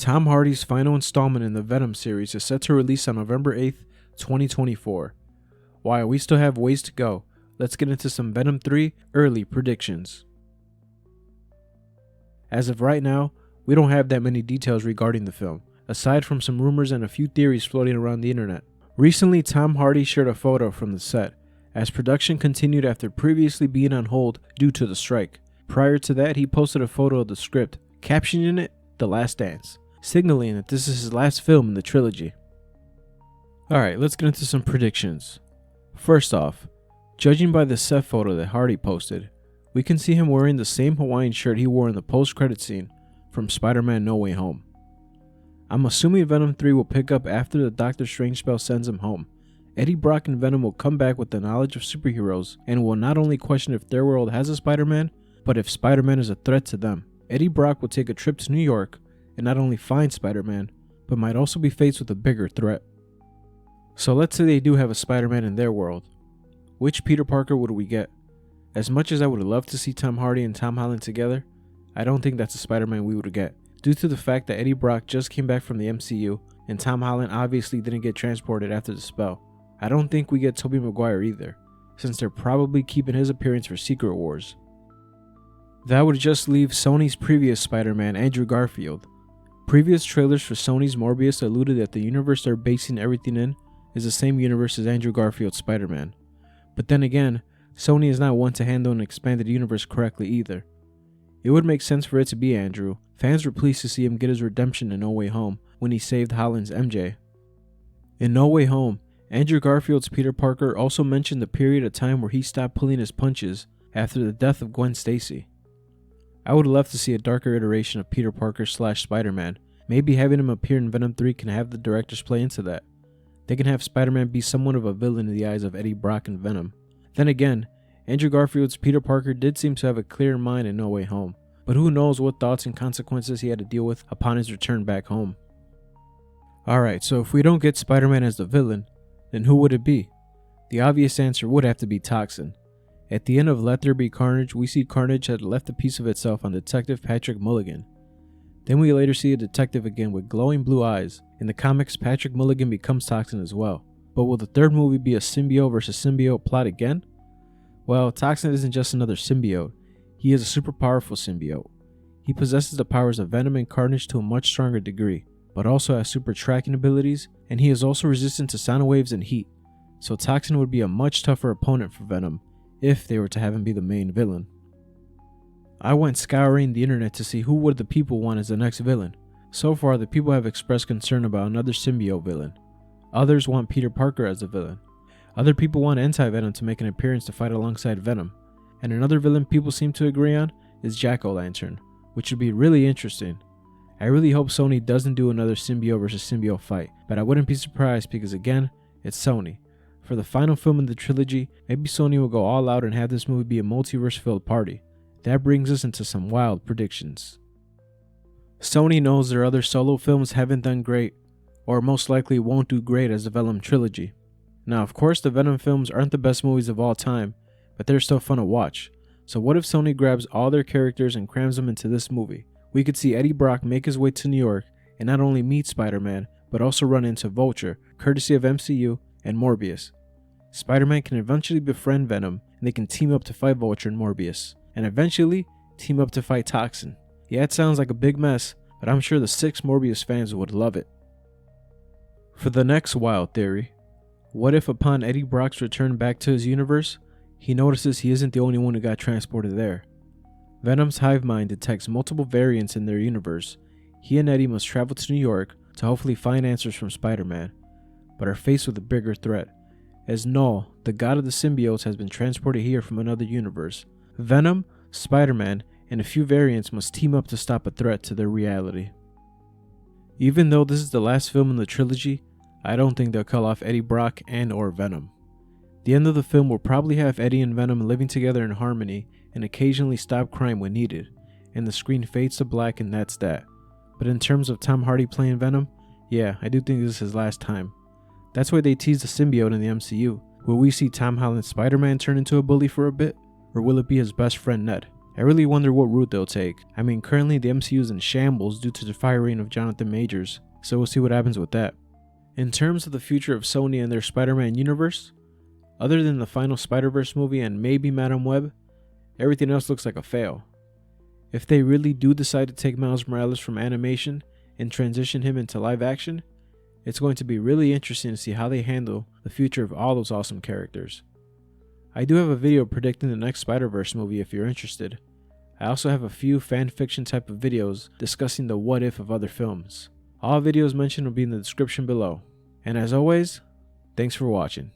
Tom Hardy's final installment in the Venom series is set to release on November 8th, 2024. While we still have ways to go, let's get into some Venom 3 early predictions. As of right now, we don't have that many details regarding the film, aside from some rumors and a few theories floating around the internet. Recently, Tom Hardy shared a photo from the set, as production continued after previously being on hold due to the strike. Prior to that, he posted a photo of the script, captioning it, "The Last Dance," signaling that this is his last film in the trilogy. Alright, let's get into some predictions. First off, judging by the set photo that Hardy posted, we can see him wearing the same Hawaiian shirt he wore in the post-credit scene from Spider-Man No Way Home. I'm assuming Venom 3 will pick up after the Doctor Strange spell sends him home. Eddie Brock and Venom will come back with the knowledge of superheroes and will not only question if their world has a Spider-Man, but if Spider-Man is a threat to them. Eddie Brock will take a trip to New York and not only find Spider-Man, but might also be faced with a bigger threat. So let's say they do have a Spider-Man in their world. Which Peter Parker would we get? As much as I would love to see Tom Hardy and Tom Holland together, I don't think that's a Spider-Man we would get, due to the fact that Eddie Brock just came back from the MCU and Tom Holland obviously didn't get transported after the spell. I don't think we get Tobey Maguire either, since they're probably keeping his appearance for Secret Wars. That would just leave Sony's previous Spider-Man, Andrew Garfield. Previous trailers for Sony's Morbius alluded that the universe they're basing everything in is the same universe as Andrew Garfield's Spider-Man. But then again, Sony is not one to handle an expanded universe correctly either. It would make sense for it to be Andrew. Fans were pleased to see him get his redemption in No Way Home when he saved Holland's MJ. In No Way Home, Andrew Garfield's Peter Parker also mentioned the period of time where he stopped pulling his punches after the death of Gwen Stacy. I would love to see a darker iteration of Peter Parker / Spider-Man. Maybe having him appear in Venom 3 can have the directors play into that. They can have Spider-Man be somewhat of a villain in the eyes of Eddie Brock and Venom. Then again, Andrew Garfield's Peter Parker did seem to have a clear mind in No Way Home, but who knows what thoughts and consequences he had to deal with upon his return back home. Alright, so if we don't get Spider-Man as the villain, then who would it be? The obvious answer would have to be Toxin. At the end of Let There Be Carnage, we see Carnage had left a piece of itself on Detective Patrick Mulligan. Then we later see a detective again with glowing blue eyes. In the comics, Patrick Mulligan becomes Toxin as well. But will the third movie be a symbiote versus symbiote plot again? Well, Toxin isn't just another symbiote. He is a super powerful symbiote. He possesses the powers of Venom and Carnage to a much stronger degree, but also has super tracking abilities, and he is also resistant to sound waves and heat. So Toxin would be a much tougher opponent for Venom, if they were to have him be the main villain. I went scouring the internet to see who would the people want as the next villain. So far, the people have expressed concern about another symbiote villain. Others want Peter Parker as the villain. Other people want Anti-Venom to make an appearance to fight alongside Venom. And another villain people seem to agree on is Jack-O-Lantern, which would be really interesting. I really hope Sony doesn't do another symbiote versus symbiote fight, but I wouldn't be surprised because again, it's Sony. For the final film in the trilogy, maybe Sony will go all out and have this movie be a multiverse-filled party. That brings us into some wild predictions. Sony knows their other solo films haven't done great, or most likely won't do great as the Venom trilogy. Now of course the Venom films aren't the best movies of all time, but they're still fun to watch. So what if Sony grabs all their characters and crams them into this movie? We could see Eddie Brock make his way to New York and not only meet Spider-Man, but also run into Vulture, courtesy of MCU, and Morbius. Spider-Man can eventually befriend Venom, and they can team up to fight Vulture and Morbius, and eventually team up to fight Toxin. Yeah, it sounds like a big mess, but I'm sure the 6 Morbius fans would love it. For the next wild theory, what if upon Eddie Brock's return back to his universe, he notices he isn't the only one who got transported there? Venom's hive mind detects multiple variants in their universe. He and Eddie must travel to New York to hopefully find answers from Spider-Man, but are faced with a bigger threat, as Knull, the god of the symbiotes, has been transported here from another universe. Venom, Spider-Man, and a few variants must team up to stop a threat to their reality. Even though this is the last film in the trilogy, I don't think they'll kill off Eddie Brock and or Venom. The end of the film will probably have Eddie and Venom living together in harmony and occasionally stop crime when needed, and the screen fades to black and that's that. But in terms of Tom Hardy playing Venom, yeah, I do think this is his last time. That's why they teased the symbiote in the MCU. Will we see Tom Holland's Spider-Man turn into a bully for a bit? Or will it be his best friend Ned? I really wonder what route they'll take. I mean, currently the MCU is in shambles due to the firing of Jonathan Majors, so we'll see what happens with that. In terms of the future of Sony and their Spider-Man universe, other than the final Spider-Verse movie and maybe Madam Web, everything else looks like a fail. If they really do decide to take Miles Morales from animation and transition him into live action, it's going to be really interesting to see how they handle the future of all those awesome characters. I do have a video predicting the next Spider-Verse movie if you're interested. I also have a few fanfiction type of videos discussing the what if of other films. All videos mentioned will be in the description below. And as always, thanks for watching.